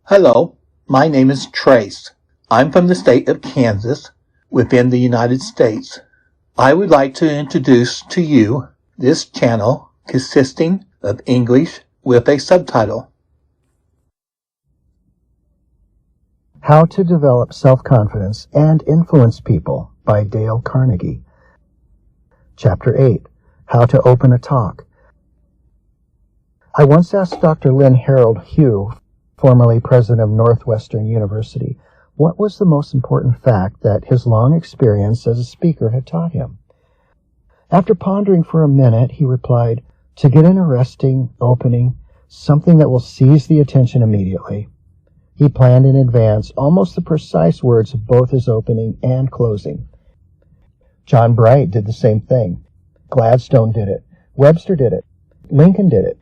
Hello, my name is Trace. I'm from the state of Kansas, within the United States. I would like to introduce to you this channel consisting of English with a subtitle. How to Develop Self-Confidence and Influence People by Dale Carnegie. Chapter 8. How to Open a Talk. I once asked Dr. Lynn Harold Hugh, formerly president of Northwestern University, what was the most important fact that his long experience as a speaker had taught him. After pondering for a minute, he replied, to get an arresting opening, something that will seize the attention immediately. He planned in advance almost the precise words of both his opening and closing. John Bright did the same thing. Gladstone did it. Webster did it. Lincoln did it.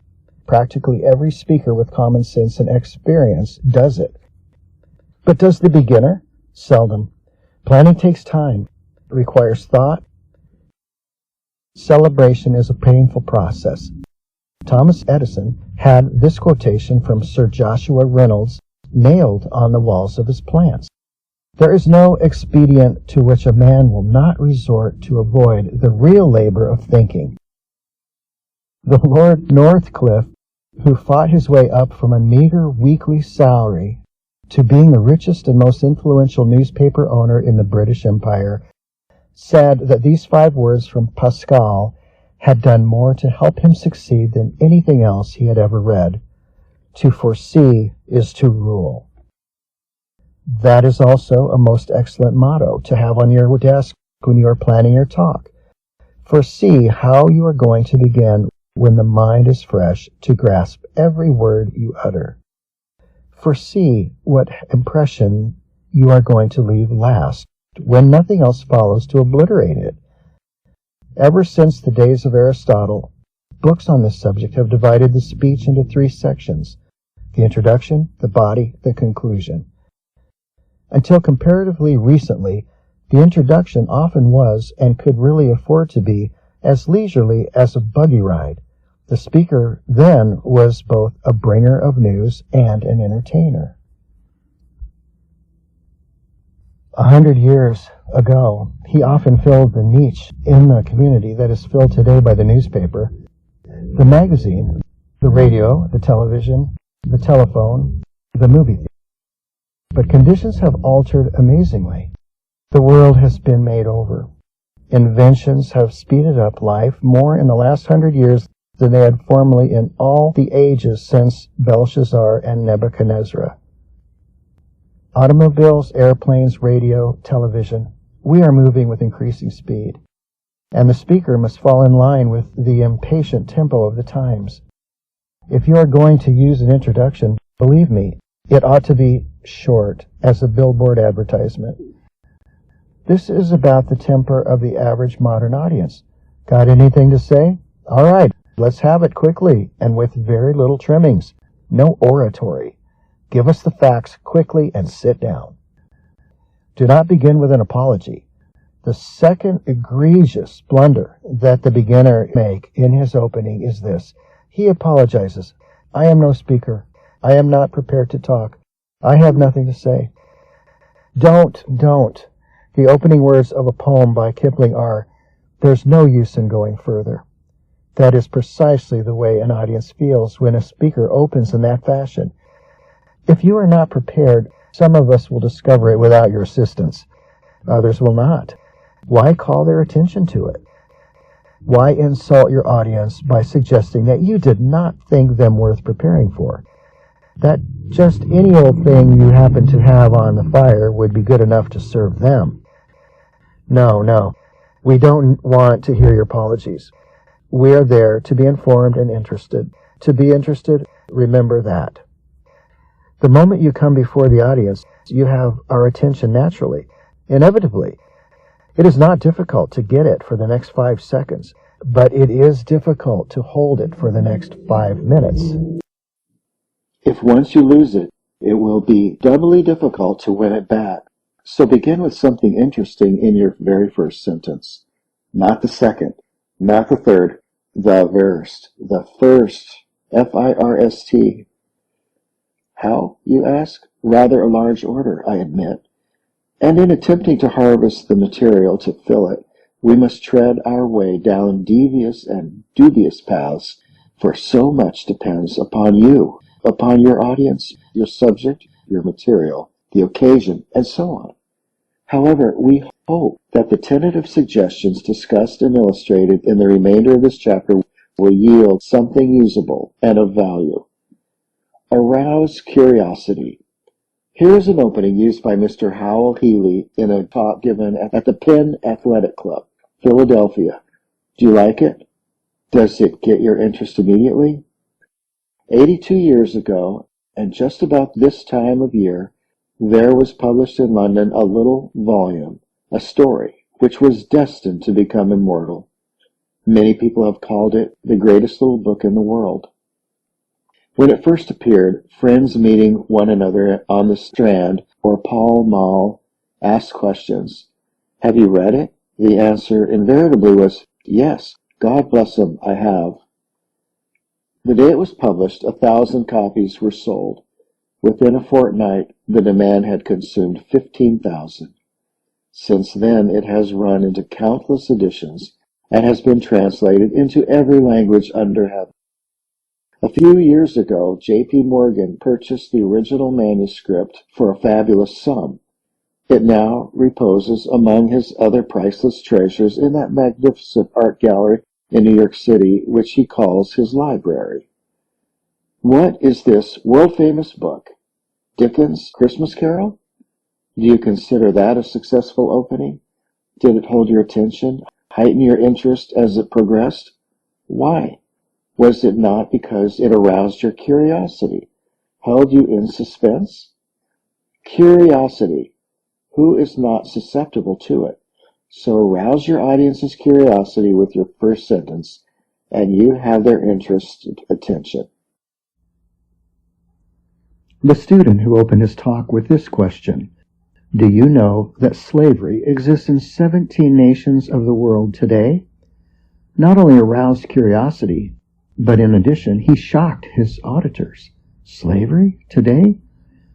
Practically every speaker with common sense and experience does it. But does the beginner? Seldom. Planning takes time. It requires thought. Celebration is a painful process. Thomas Edison had this quotation from Sir Joshua Reynolds nailed on the walls of his plants. There is no expedient to which a man will not resort to avoid the real labor of thinking. The Lord Northcliffe, who fought his way up from a meager weekly salary to being the richest and most influential newspaper owner in the British Empire, said that these 5 words from Pascal had done more to help him succeed than anything else he had ever read. To foresee is to rule. That is also a most excellent motto to have on your desk when you are planning your talk. Foresee how you are going to begin when the mind is fresh to grasp every word you utter. Foresee what impression you are going to leave last, when nothing else follows to obliterate it. Ever since the days of Aristotle, books on this subject have divided the speech into 3 sections: the introduction, the body, the conclusion. Until comparatively recently, the introduction often was, and could really afford to be, as leisurely as a buggy ride. The speaker then was both a bringer of news and an entertainer. 100 years ago, he often filled the niche in the community that is filled today by the newspaper, the magazine, the radio, the television, the telephone, the movie theater. But conditions have altered amazingly. The world has been made over. Inventions have speeded up life more in the last 100 years than they had formerly in all the ages since Belshazzar and Nebuchadnezzar. Automobiles, airplanes, radio, television, we are moving with increasing speed, and the speaker must fall in line with the impatient tempo of the times. If you are going to use an introduction, believe me, it ought to be short as a billboard advertisement. This is about the temper of the average modern audience. Got anything to say? All right, let's have it quickly and with very little trimmings. No oratory. Give us the facts quickly and sit down. Do not begin with an apology. The second egregious blunder that the beginner make in his opening is this. He apologizes. I am no speaker. I am not prepared to talk. I have nothing to say. Don't. The opening words of a poem by Kipling are, there's no use in going further. That is precisely the way an audience feels when a speaker opens in that fashion. If you are not prepared, some of us will discover it without your assistance. Others will not. Why call their attention to it? Why insult your audience by suggesting that you did not think them worth preparing for? That just any old thing you happen to have on the fire would be good enough to serve them. No. We don't want to hear your apologies. We are there to be informed and interested. To be interested, remember that. The moment you come before the audience, you have our attention naturally, inevitably. It is not difficult to get it for the next 5 seconds, but it is difficult to hold it for the next 5 minutes. If once you lose it, it will be doubly difficult to win it back. So begin with something interesting in your very first sentence. Not the second, not the third, the first, F-I-R-S-T. How, you ask? Rather a large order, I admit. And in attempting to harvest the material to fill it, we must tread our way down devious and dubious paths, for so much depends upon you, upon your audience, your subject, your material, the occasion, and so on. However, we hope that the tentative suggestions discussed and illustrated in the remainder of this chapter will yield something usable and of value. Arouse Curiosity. Here is an opening used by Mr. Howell Healy in a talk given at the Penn Athletic Club, Philadelphia. Do you like it? Does it get your interest immediately? 82 years ago, and just about this time of year, there was published in London a little volume, a story, which was destined to become immortal. Many people have called it the greatest little book in the world. When it first appeared, friends meeting one another on the Strand or Pall Mall asked questions. Have you read it? The answer invariably was, yes, God bless 'em, I have. The day it was published, 1,000 copies were sold. Within a fortnight, the demand had consumed 15,000. Since then, it has run into countless editions and has been translated into every language under heaven. A few years ago, J.P. Morgan purchased the original manuscript for a fabulous sum. It now reposes among his other priceless treasures in that magnificent art gallery in New York City, which he calls his library. What is this world-famous book? Dickens' Christmas Carol? Do you consider that a successful opening? Did it hold your attention, heighten your interest as it progressed? Why? Was it not because it aroused your curiosity, held you in suspense? Curiosity. Who is not susceptible to it? So arouse your audience's curiosity with your first sentence, and you have their interested attention. The student who opened his talk with this question: do you know that slavery exists in 17 nations of the world today? Not only aroused curiosity, but in addition, he shocked his auditors. Slavery today?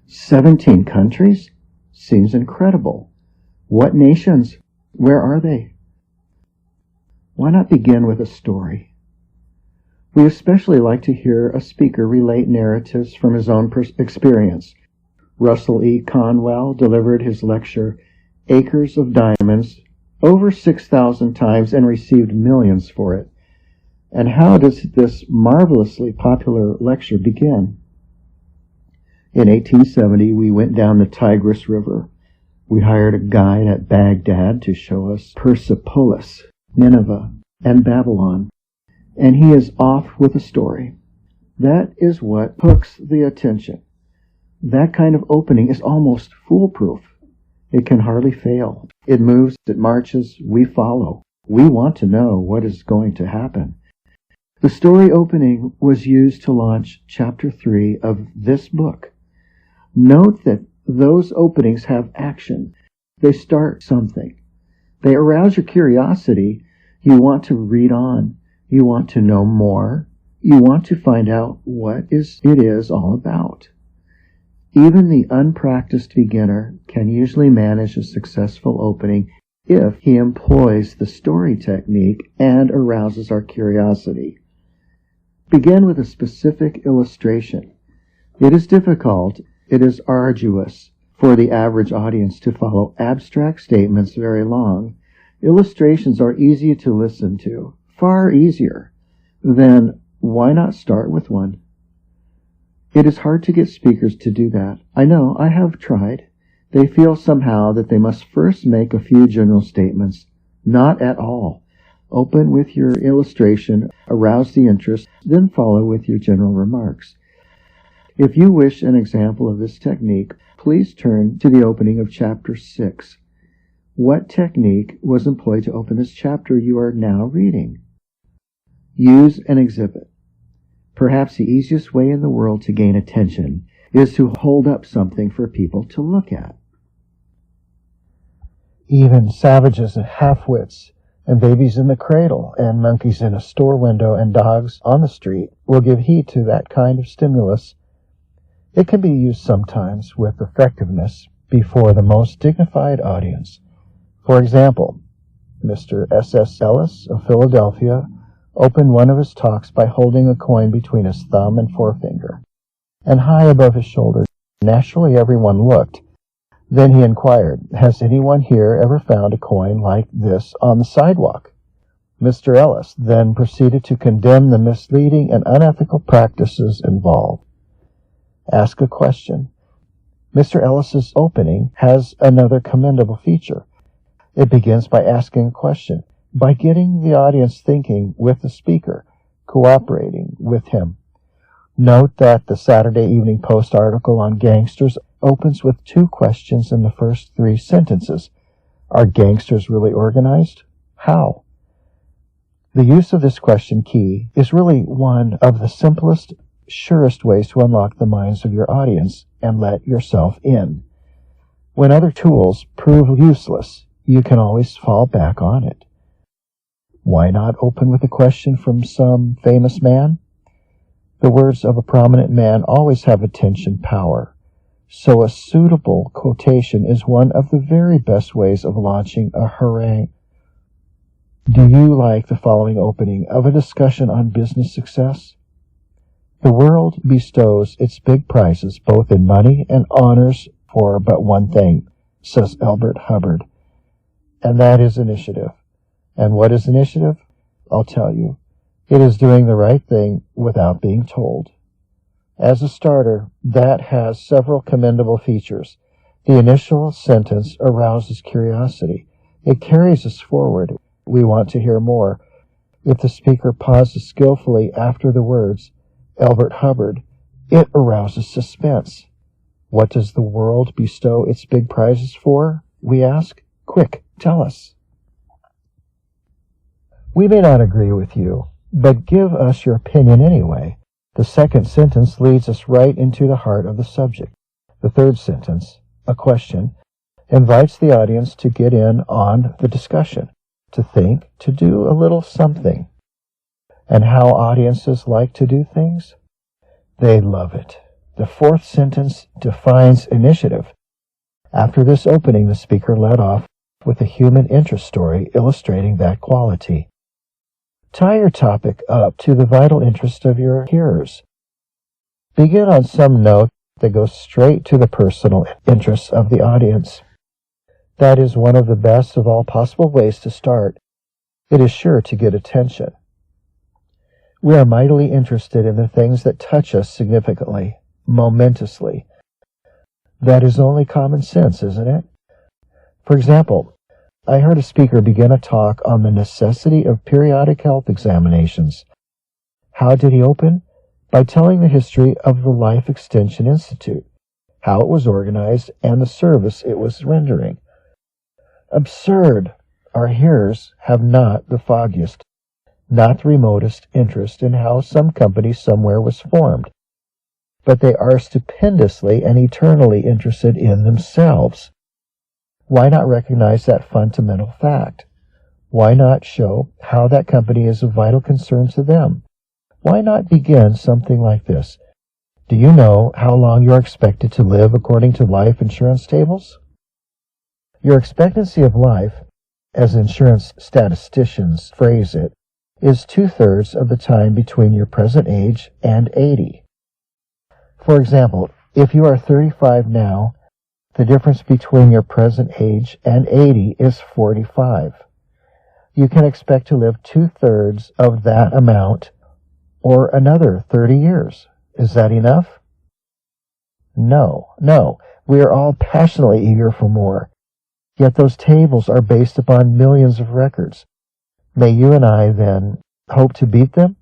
17 countries? Seems incredible. What nations? Where are they? Why not begin with a story? We especially like to hear a speaker relate narratives from his own experience. Russell E. Conwell delivered his lecture, Acres of Diamonds, over 6,000 times and received millions for it. And how does this marvelously popular lecture begin? In 1870, we went down the Tigris River. We hired a guide at Baghdad to show us Persepolis, Nineveh, and Babylon. And he is off with a story. That is what hooks the attention. That kind of opening is almost foolproof. It can hardly fail. It moves, it marches, we follow. We want to know what is going to happen. The story opening was used to launch Chapter 3 of this book. Note that those openings have action. They start something. They arouse your curiosity. You want to read on. You want to know more. You want to find out what it is all about. Even the unpracticed beginner can usually manage a successful opening if he employs the story technique and arouses our curiosity. Begin with a specific illustration. It is difficult, it is arduous for the average audience to follow abstract statements very long. Illustrations are easy to listen to, far easier. Then why not start with one? It is hard to get speakers to do that. I know, I have tried. They feel somehow that they must first make a few general statements. Not at all. Open with your illustration, arouse the interest, then follow with your general remarks. If you wish an example of this technique, please turn to the opening of Chapter 6. What technique was employed to open this chapter you are now reading? Use an exhibit. Perhaps the easiest way in the world to gain attention is to hold up something for people to look at. Even savages and half-wits and babies in the cradle and monkeys in a store window and dogs on the street will give heed to that kind of stimulus. It can be used sometimes with effectiveness before the most dignified audience. For example, Mr. S.S. Ellis of Philadelphia opened one of his talks by holding a coin between his thumb and forefinger, and high above his shoulder. Naturally, everyone looked. Then he inquired, "Has anyone here ever found a coin like this on the sidewalk?" Mr. Ellis then proceeded to condemn the misleading and unethical practices involved. Ask a question. Mr. Ellis's opening has another commendable feature. It begins by asking a question, by getting the audience thinking with the speaker, cooperating with him. Note that the Saturday Evening Post article on gangsters opens with 2 questions in the first 3 sentences. Are gangsters really organized? How? The use of this question key is really one of the simplest, surest ways to unlock the minds of your audience and let yourself in. When other tools prove useless, you can always fall back on it. Why not open with a question from some famous man? The words of a prominent man always have attention power, so a suitable quotation is one of the very best ways of launching a harangue. Do you like the following opening of a discussion on business success? The world bestows its big prizes both in money and honors for but one thing, says Albert Hubbard, and that is initiative. And what is initiative? I'll tell you. It is doing the right thing without being told. As a starter, that has several commendable features. The initial sentence arouses curiosity. It carries us forward. We want to hear more. If the speaker pauses skillfully after the words, Albert Hubbard, it arouses suspense. What does the world bestow its big prizes for? We ask. Quick, tell us. We may not agree with you, but give us your opinion anyway. The second sentence leads us right into the heart of the subject. The third sentence, a question, invites the audience to get in on the discussion, to think, to do a little something. And how audiences like to do things? They love it. The fourth sentence defines initiative. After this opening, the speaker led off with a human interest story illustrating that quality. Tie your topic up to the vital interest of your hearers. Begin on some note that goes straight to the personal interests of the audience. That is one of the best of all possible ways to start. It is sure to get attention. We are mightily interested in the things that touch us significantly, momentously. That is only common sense, isn't it? For example, I heard a speaker begin a talk on the necessity of periodic health examinations. How did he open? By telling the history of the Life Extension Institute, how it was organized, and the service it was rendering. Absurd! Our hearers have not the foggiest, not the remotest interest in how some company somewhere was formed, but they are stupendously and eternally interested in themselves. Why not recognize that fundamental fact? Why not show how that company is of vital concern to them? Why not begin something like this? Do you know how long you are expected to live according to life insurance tables? Your expectancy of life, as insurance statisticians phrase it, is 2/3 of the time between your present age and 80. For example, if you are 35 now, the difference between your present age and 80 is 45. You can expect to live 2/3 of that amount or another 30 years. Is that enough? No. We are all passionately eager for more. Yet those tables are based upon millions of records. May you and I, then, hope to beat them?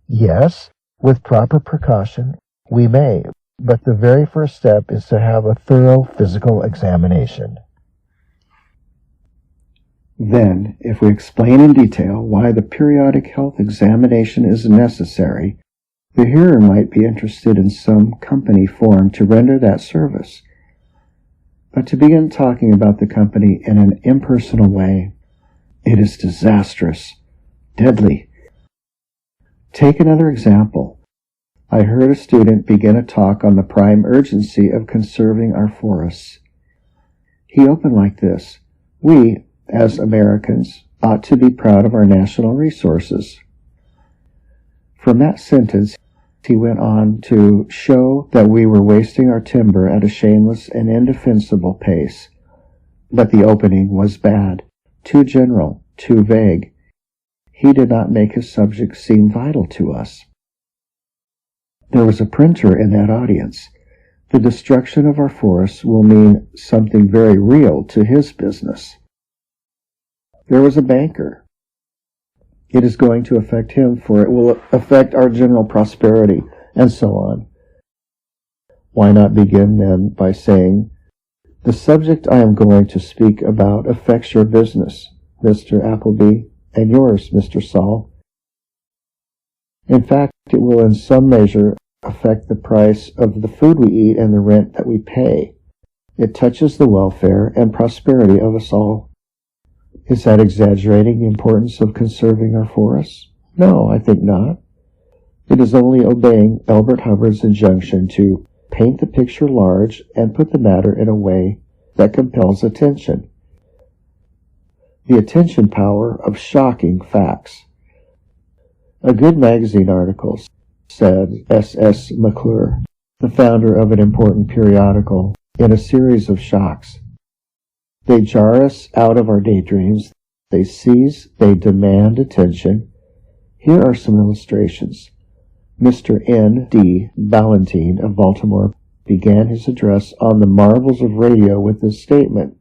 Yes, with proper precaution, we may. But the very first step is to have a thorough physical examination. Then, if we explain in detail why the periodic health examination is necessary, the hearer might be interested in some company formed to render that service. But to begin talking about the company in an impersonal way, it is disastrous, deadly. Take another example. I heard a student begin a talk on the prime urgency of conserving our forests. He opened like this: "We, as Americans, ought to be proud of our national resources." From that sentence, he went on to show that we were wasting our timber at a shameless and indefensible pace. But the opening was bad, too general, too vague. He did not make his subject seem vital to us. There was a printer in that audience. The destruction of our forests will mean something very real to his business. There was a banker. It is going to affect him, for it will affect our general prosperity, and so on. Why not begin then by saying, "The subject I am going to speak about affects your business, Mr. Appleby, and yours, Mr. Saul. In fact, it will in some measure affect the price of the food we eat and the rent that we pay. It touches the welfare and prosperity of us all." Is that exaggerating the importance of conserving our forests? No, I think not. It is only obeying Elbert Hubbard's injunction to paint the picture large and put the matter in a way that compels attention. The attention power of shocking facts. A good magazine article, said S.S. McClure, the founder of an important periodical, in a series of shocks. They jar us out of our daydreams. They seize, they demand attention. Here are some illustrations. Mr. N. D. Ballantine of Baltimore began his address on the marvels of radio with this statement: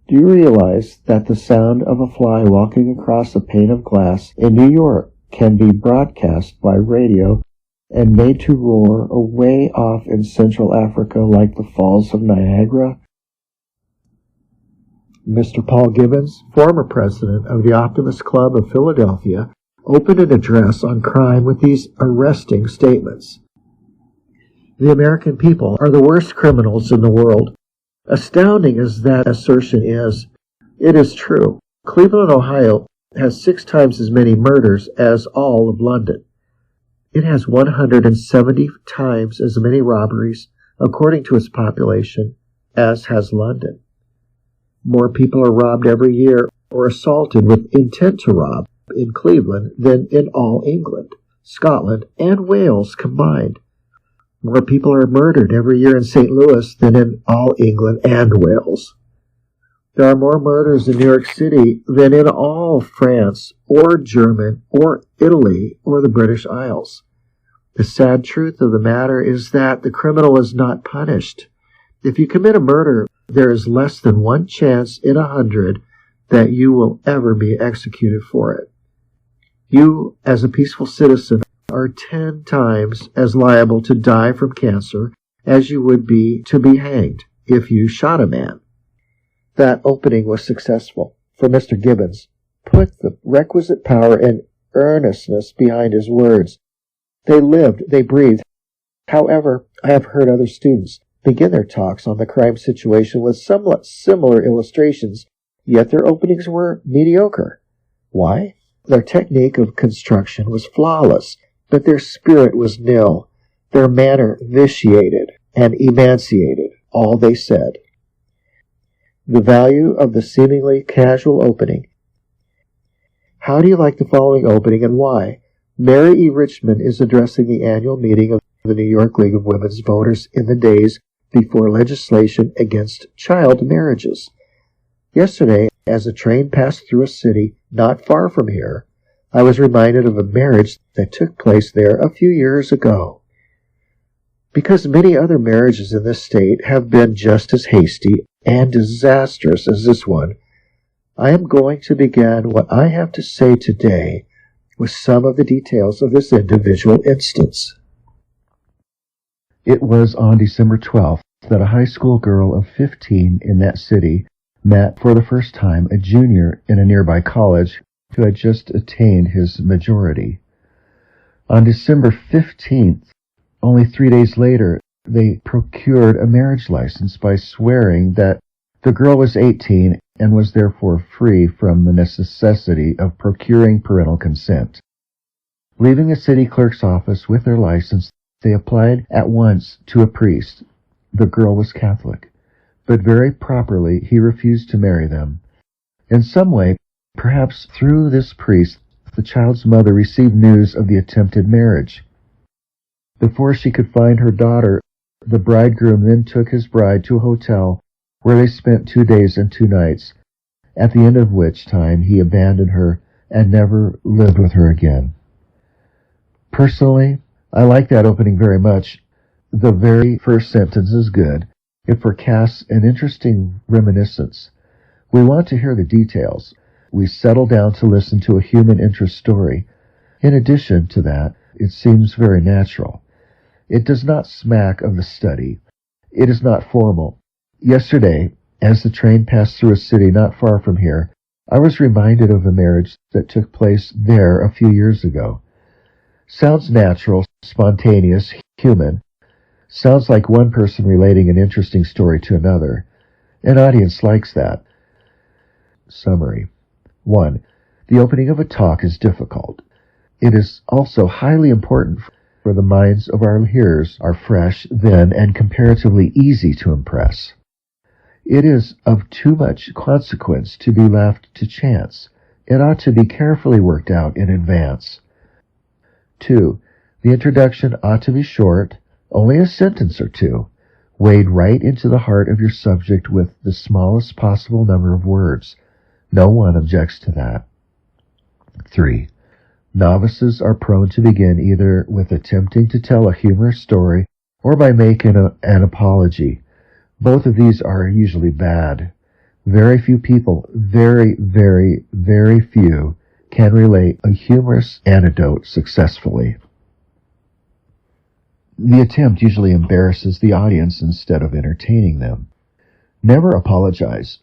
"Do you realize that the sound of a fly walking across a pane of glass in New York can be broadcast by radio and made to roar away off in Central Africa like the Falls of Niagara?" Mr. Paul Gibbons, former president of the Optimist Club of Philadelphia, opened an address on crime with these arresting statements: "The American people are the worst criminals in the world. Astounding as that assertion is, it is true. Cleveland, Ohio, has 6 times as many murders as all of London. It has 170 times as many robberies, according to its population, as has London. More people are robbed every year or assaulted with intent to rob in Cleveland than in all England, Scotland, and Wales combined. More people are murdered every year in St. Louis than in all England and Wales. There are more murders in New York City than in all France or Germany or Italy or the British Isles. The sad truth of the matter is that the criminal is not punished. If you commit a murder, there is less than 1 chance in 100 that you will ever be executed for it. You, as a peaceful citizen, are 10 times as liable to die from cancer as you would be to be hanged if you shot a man." That opening was successful, for Mr. Gibbons put the requisite power and earnestness behind his words. They lived, they breathed. However, I have heard other students begin their talks on the crime situation with somewhat similar illustrations, yet their openings were mediocre. Why? Their technique of construction was flawless, but their spirit was nil, their manner vitiated and emaciated, all they said. The value of the seemingly casual opening. How do you like the following opening and why? Mary E. Richmond is addressing the annual meeting of the New York League of Women's Voters in the days before legislation against child marriages. Yesterday, as a train passed through a city not far from here, I was reminded of a marriage that took place there a few years ago. Because many other marriages in this state have been just as hasty and disastrous as this one, I am going to begin what I have to say today with some of the details of this individual instance. It was on December 12th that a high school girl of 15 in that city met for the first time a junior in a nearby college who had just attained his majority. On December 15th, only 3 days later, they procured a marriage license by swearing that the girl was 18 and was therefore free from the necessity of procuring parental consent. Leaving the city clerk's office with their license, they applied at once to a priest. The girl was Catholic, but very properly he refused to marry them. In some way, perhaps through this priest, the child's mother received news of the attempted marriage. Before she could find her daughter, the bridegroom then took his bride to a hotel where they spent 2 days and 2 nights, at the end of which time he abandoned her and never lived with her again. Personally, I like that opening very much. The very first sentence is good. It forecasts an interesting reminiscence. We want to hear the details. We settle down to listen to a human interest story. In addition to that, it seems very natural. It does not smack of the study. It is not formal. Yesterday, as the train passed through a city not far from here, I was reminded of a marriage that took place there a few years ago. Sounds natural, spontaneous, human. Sounds like one person relating an interesting story to another. An audience likes that. Summary. 1. The opening of a talk is difficult. It is also highly important for the minds of our hearers are fresh, then, and comparatively easy to impress. It is of too much consequence to be left to chance. It ought to be carefully worked out in advance. 2. The introduction ought to be short, only a sentence or two, wade right into the heart of your subject with the smallest possible number of words. No one objects to that. 3. Novices are prone to begin either with attempting to tell a humorous story or by making an apology. Both of these are usually bad. Very few people, very, very, very few, can relate a humorous anecdote successfully. The attempt usually embarrasses the audience instead of entertaining them. Never apologize.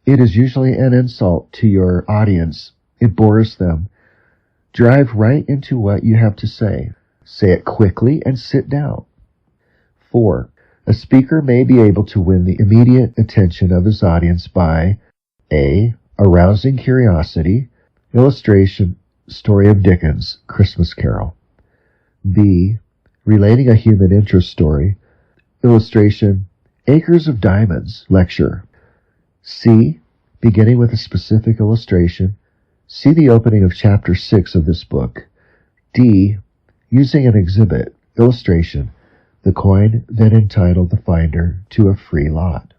It is usually an insult to your audience. It bores them. Drive right into what you have to say. Say it quickly and sit down. 4. A speaker may be able to win the immediate attention of his audience by A. Arousing curiosity. Illustration, story of Dickens, Christmas Carol. B. Relating a human interest story. Illustration, Acres of Diamonds, lecture. C. Beginning with a specific illustration. See the opening of chapter 6 of this book. D. Using an exhibit, illustration, the coin then entitled the finder to a free lot.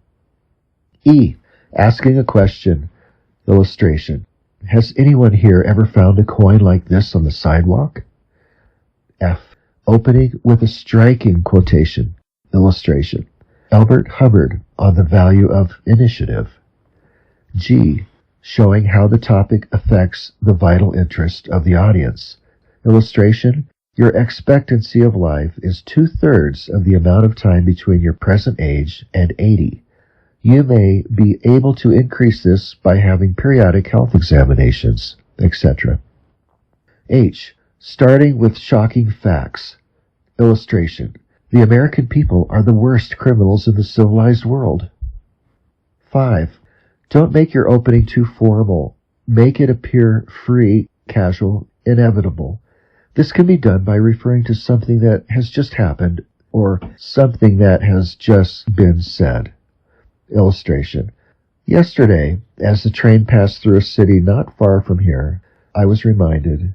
E. Asking a question, illustration, has anyone here ever found a coin like this on the sidewalk? F. Opening with a striking quotation, illustration, Albert Hubbard on the value of initiative. G. Showing how the topic affects the vital interest of the audience. Illustration, your expectancy of life is 2/3 of the amount of time between your present age and 80. You may be able to increase this by having periodic health examinations, etc. H. Starting with shocking facts. Illustration, the American people are the worst criminals in the civilized world. 5. Don't make your opening too formal. Make it appear free, casual, inevitable. This can be done by referring to something that has just happened or something that has just been said. Illustration. Yesterday, as the train passed through a city not far from here, I was reminded